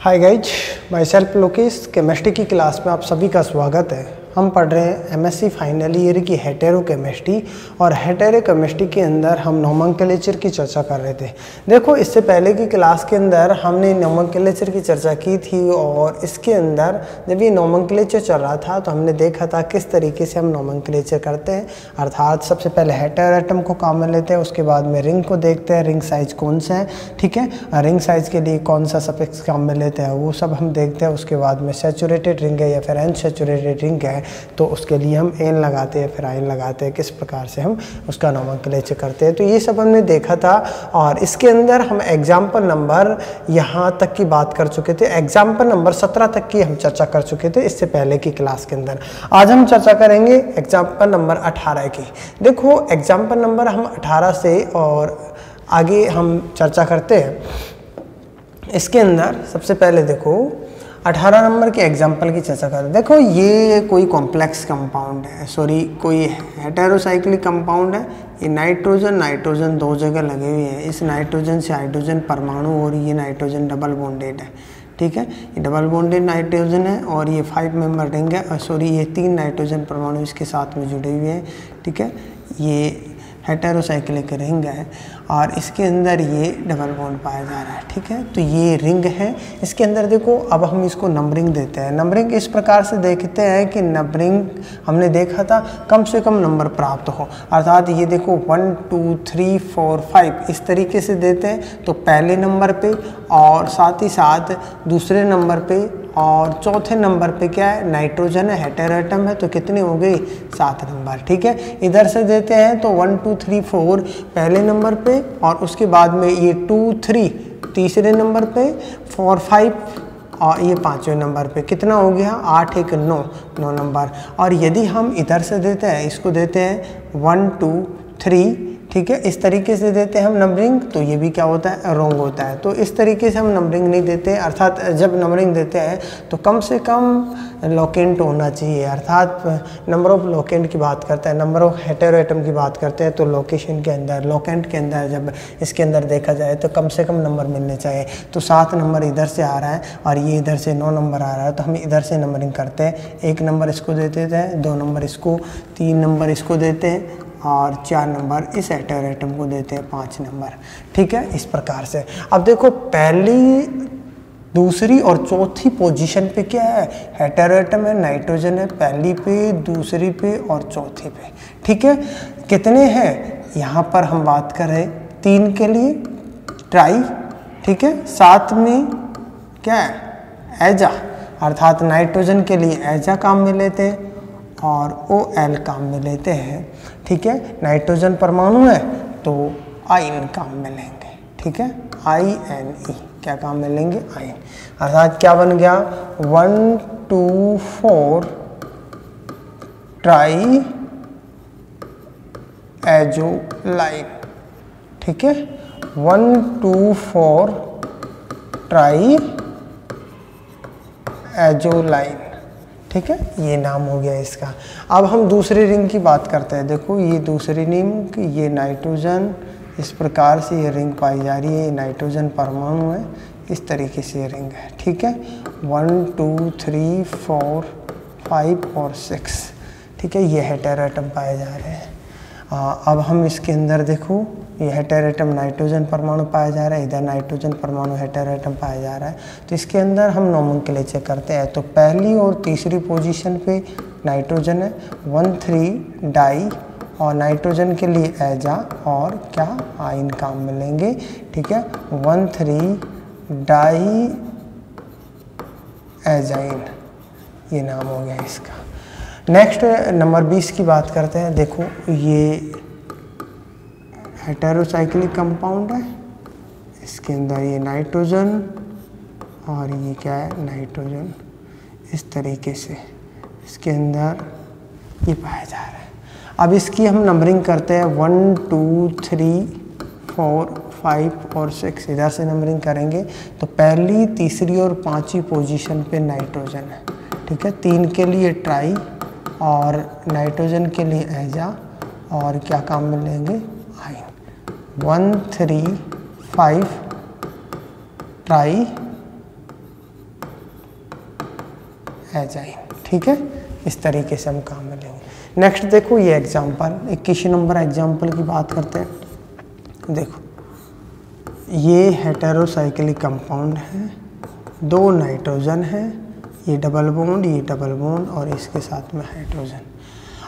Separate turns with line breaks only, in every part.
Hi guys, my self Lokesh. Chemistry की class में आप सभी का स्वागत है। हम पढ़ रहे हैं एमएससी फाइनल ईयर की हेटेरोकेमिस्ट्री और हेटेरोकेमिस्ट्री के अंदर हम नोमेनक्लेचर की चर्चा कर रहे थे। देखो, इससे पहले की क्लास के अंदर हमने नोमेनक्लेचर की चर्चा की थी और इसके अंदर जब ये नोमेनक्लेचर चल रहा था तो हमने देखा था किस तरीके से हम नोमेनक्लेचर करते हैं। अर्थात सबसे पहले हेटेरोएटम को काम में लेते हैं, उसके बाद में रिंग को देखते हैं, रिंग साइज कौन सा है, ठीक है, रिंग साइज के लिए कौन सा सफिक्स काम में लेते हैं वो सब हम देखते हैं। उसके बाद में सैचुरेटेड रिंग है या फिर अनसैचुरेटेड रिंग है तो उसके लिए हम एन लगाते हैं फिर आयन लगाते हैं, किस प्रकार से हम उसका नोमेनक्लेचर करते हैं। तो ये सब हमने देखा था और इसके अंदर हम एग्जाम्पल नंबर यहाँ तक की बात कर चुके थे। एग्जाम्पल नंबर 17 तक की हम चर्चा कर चुके थे इससे पहले की क्लास के अंदर। आज हम चर्चा करेंगे एग्जाम्पल नंबर 18 की। देखो, एग्जाम्पल नंबर हम 18 से और आगे हम चर्चा करते हैं। इसके अंदर सबसे पहले देखो 18 नंबर के एग्जाम्पल की चर्चा करें। देखो, ये कोई कॉम्प्लेक्स कंपाउंड है, कोई हेटेरोसाइक्लिक कंपाउंड है। ये नाइट्रोजन दो जगह लगे हुए हैं। इस नाइट्रोजन से हाइड्रोजन परमाणु और ये नाइट्रोजन डबल बॉन्डेड है, ठीक है। ये डबल बॉन्डेड नाइट्रोजन है और ये 5 मेंबर रिंग है। ये 3 नाइट्रोजन परमाणु इसके साथ में जुड़े हुए हैं, ठीक है। ये हेटेरोसाइक्लिक रिंग है और इसके अंदर ये डबल बॉन्ड पाया जा रहा है, ठीक है। तो ये रिंग है। इसके अंदर देखो, अब हम इसको नंबरिंग देते हैं। नंबरिंग इस प्रकार से देखते हैं कि नंबरिंग हमने देखा था कम से कम नंबर प्राप्त हो। अर्थात ये देखो 1 2 3 4 5 इस तरीके से देते हैं। तो पहले नंबर पे और साथ ही साथ दूसरे नंबर पे और चौथे नंबर पे क्या है, नाइट्रोजन है, हेटेरोएटम है। तो कितने हो गए, 7 नंबर, ठीक है। इधर से देते हैं तो 1 2 3 4 पहले नंबर पे और उसके बाद में ये 2 3 तीसरे नंबर पे, 4 5 और ये 5वें नंबर पे। कितना हो गया, 8 1 9 नंबर। और यदि हम इधर से देते हैं, इसको देते हैं 1 2 3, ठीक है, इस तरीके से देते हैं हम नंबरिंग, तो ये भी क्या होता है, रॉन्ग होता है। तो इस तरीके से हम नंबरिंग नहीं देते। अर्थात जब नंबरिंग देते हैं तो कम से कम लोकेंट होना चाहिए। अर्थात नंबर ऑफ लोकेंट की बात करते हैं, नंबर ऑफ हेटेरोएटम की बात करते हैं तो लोकेशन के अंदर, लोकेंट के अंदर जब इसके अंदर देखा जाए तो कम से कम नंबर मिलने चाहिए। तो 7 नंबर इधर से आ रहा है और ये इधर से 9 नंबर आ रहा है, तो हम इधर से नंबरिंग करते हैं। 1 नंबर इसको देते हैं, 2 नंबर इसको, 3 नंबर इसको देते हैं और 4 नंबर इस हेटेरोएटम को देते हैं, 5 नंबर, ठीक है, इस प्रकार से। अब देखो, पहली दूसरी और चौथी पोजीशन पे क्या है, हेटेरोएटम है, नाइट्रोजन है, पहली पे, दूसरी पे और चौथी पे, ठीक है। कितने हैं यहाँ पर हम बात करें 3 के लिए ट्राई, ठीक है। साथ में क्या है, एजा, अर्थात नाइट्रोजन के लिए एजा काम में लेते हैं और OL काम में लेते हैं, ठीक है। नाइट्रोजन परमाणु है तो आयन काम में लेंगे, ठीक है, INE क्या काम में लेंगे, आयन। अर्थात क्या बन गया, 1 2 4 ट्राई एजोलाइन, ठीक है। 1 2 4 ट्राई एजोलाइन, ठीक है, ये नाम हो गया इसका। अब हम दूसरी रिंग की बात करते हैं। देखो, ये दूसरी रिंग, ये नाइट्रोजन, इस प्रकार से ये रिंग पाई जा रही है। ये नाइट्रोजन परमाणु है, इस तरीके से ये रिंग है, ठीक है। 1 2 3 4 5 और 6, ठीक है, ये हेटेरोएटम पाए जा रहे हैं। अब हम इसके अंदर देखो, ये हेटेरोएटम नाइट्रोजन परमाणु पाया जा रहा है, इधर नाइट्रोजन परमाणु हेटेरोएटम पाया जा रहा है। तो इसके अंदर हम नोमेनक्लेचर करते हैं। तो पहली और तीसरी पोजीशन पे नाइट्रोजन है, 1 3 डाई और नाइट्रोजन के लिए एजा और क्या, आयन काम में लेंगे, ठीक है। 1 3 डाई एजाइन, ये नाम हो गया इसका। नेक्स्ट नंबर 20 की बात करते हैं। देखो, ये हेटेरोसाइक्लिक कंपाउंड है, इसके अंदर ये नाइट्रोजन और ये क्या है, नाइट्रोजन, इस तरीके से इसके अंदर ये पाया जा रहा है। अब इसकी हम नंबरिंग करते हैं, 1 2 3 4 5 और 6 इधर से नंबरिंग करेंगे। तो पहली, तीसरी और 5वीं पोजीशन पे नाइट्रोजन है, ठीक है। 3 के लिए ट्राई और नाइट्रोजन के लिए एजा और क्या काम में लेंगे, आयन। 1 3 5 ट्राई एजाइन। ठीक है, इस तरीके से हम काम में लेंगे। नेक्स्ट देखो ये एग्जाम्पल, 21 नंबर एग्जाम्पल की बात करते हैं। देखो ये हेटेरोसाइक्लिक कंपाउंड है, 2 नाइट्रोजन है, ये डबल बॉन्ड और इसके साथ में हाइड्रोजन।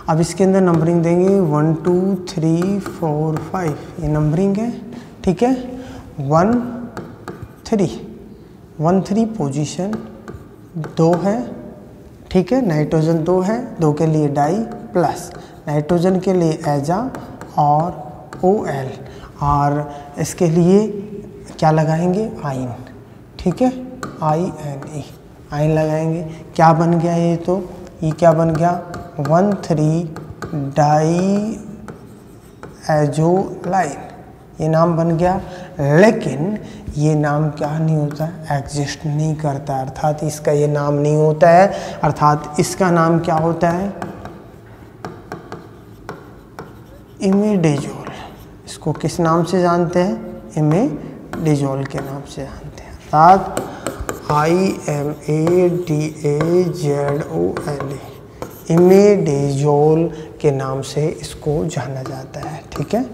अब इसके अंदर नंबरिंग देंगे 1 2 3 4 5, ये नंबरिंग है। ठीक है, 1 3 पोजीशन 2 है। ठीक है, नाइट्रोजन 2 है, 2 के लिए डाई प्लस नाइट्रोजन के लिए एजा और OL, और इसके लिए क्या लगाएंगे, आइन। ठीक है, INE, आइन लगाएंगे। क्या बन गया ये, तो ये क्या बन गया, 1 3 डाई एजोलाइन, ये नाम बन गया। लेकिन ये नाम क्या नहीं होता, एग्जिस्ट नहीं करता, अर्थात इसका ये नाम नहीं होता है, अर्थात इसका नाम क्या होता है, इमिडेजोल। इसको किस नाम से जानते हैं, इमिडेजोल के नाम से जानते हैं, अर्थात IMADAZOL, इमिडेजोल के नाम से इसको जाना जाता है। ठीक है,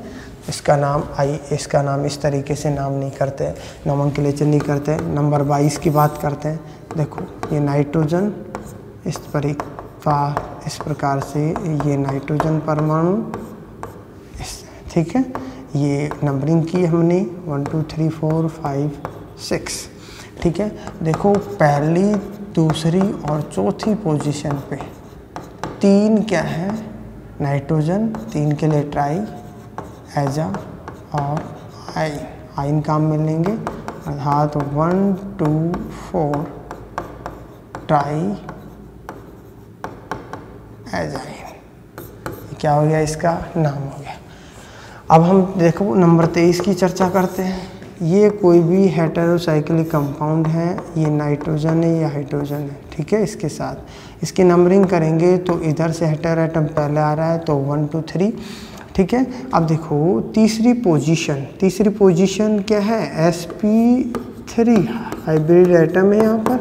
इसका नाम इस तरीके से नाम नहीं करते, नोमेनक्लेचर नहीं करते। नंबर 22 की बात करते हैं। देखो ये नाइट्रोजन इस प्रकार से, ये नाइट्रोजन परमाणु ठीक है, ये नंबरिंग की हमने 1 2 3 4 5 6। ठीक है, देखो पहली, दूसरी और चौथी पोजीशन पे 3 क्या है, नाइट्रोजन, 3 के लिए ट्राई, एजा और आइन काम में लेंगे, अर्थात 1 2 4 ट्राई एजाइन, क्या हो गया, इसका नाम हो गया। अब हम देखो नंबर 23 की चर्चा करते हैं। ये कोई भी हेटेरोसाइक्लिक कंपाउंड है, ये नाइट्रोजन है या हाइड्रोजन है। ठीक है, इसके साथ इसकी नंबरिंग करेंगे तो इधर से हेटेरो एटम पहले आ रहा है, तो 1 2 3। ठीक है, अब देखो तीसरी पोजीशन क्या है, sp3 हाइब्रिड एटम है, यहाँ पर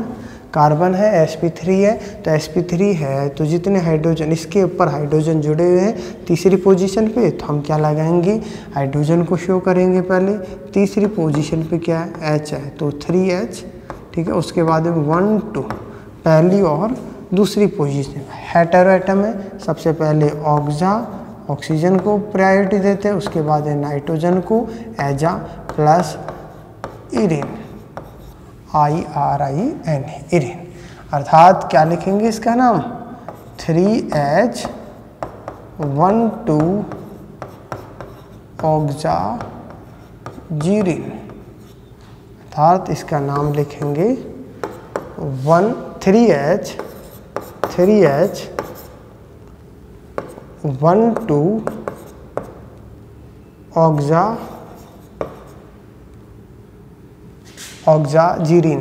कार्बन है, sp3 है, तो sp3 है तो जितने हाइड्रोजन, इसके ऊपर हाइड्रोजन जुड़े हुए हैं तीसरी पोजीशन पे, तो हम क्या लगाएंगे, हाइड्रोजन को शो करेंगे पहले। तीसरी पोजीशन पे क्या है, H है, तो 3H। ठीक है, उसके बाद 1 2 पहली और दूसरी पोजीशन, हेटेरो एटम है, सबसे पहले ऑक्सीजन को प्रायोरिटी देते हैं, उसके बाद है नाइट्रोजन को, एजा प्लस इरिन, IRIN, इरिन, अर्थात क्या लिखेंगे इसका नाम, 3H 1 2 ऑक्साजीरिन, अर्थात इसका नाम लिखेंगे 3H 1 2 ऑक्साजीरिन।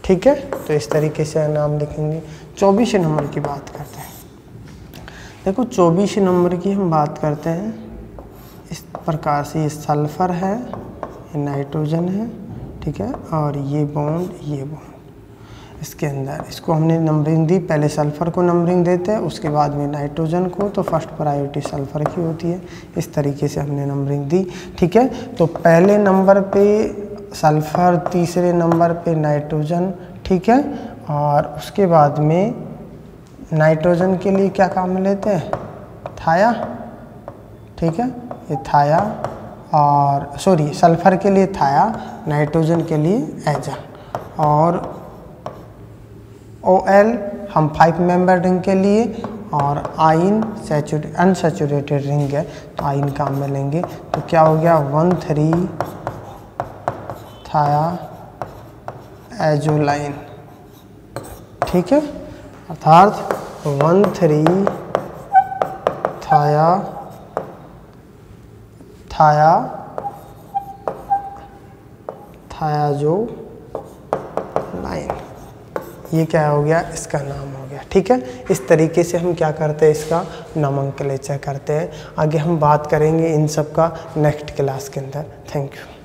ठीक है, तो इस तरीके से नाम लिखेंगे। 24 नंबर की बात करते हैं। देखो 24 नंबर की हम बात करते हैं इस प्रकार से, ये सल्फर है, ये नाइट्रोजन है, ठीक है, और ये बॉन्ड इसके अंदर, इसको हमने नंबरिंग दी, पहले सल्फर को नंबरिंग देते हैं, उसके बाद में नाइट्रोजन को, तो फर्स्ट प्रायोरिटी सल्फर की होती है। इस तरीके से हमने नंबरिंग दी। ठीक है, तो पहले नंबर पे सल्फर, तीसरे नंबर पे नाइट्रोजन। ठीक है, और उसके बाद में नाइट्रोजन के लिए क्या काम में लेते हैं, थाया। ठीक है, ये थाया, और सॉरी सल्फर के लिए थाया, नाइट्रोजन के लिए एजा, और OL हम 5 मेंबर रिंग के लिए, और आइन अनसैचुरेटेड रिंग है तो आइन काम में लेंगे। तो क्या हो गया, 1 3 थाया एजोलाइन। ठीक है, अर्थात 1 3 थायाजोलाइन, ये क्या हो गया, इसका नाम हो गया। ठीक है, इस तरीके से हम क्या करते हैं, इसका नोमेनक्लेचर करते हैं। आगे हम बात करेंगे इन सब का नेक्स्ट क्लास के अंदर। Thank you.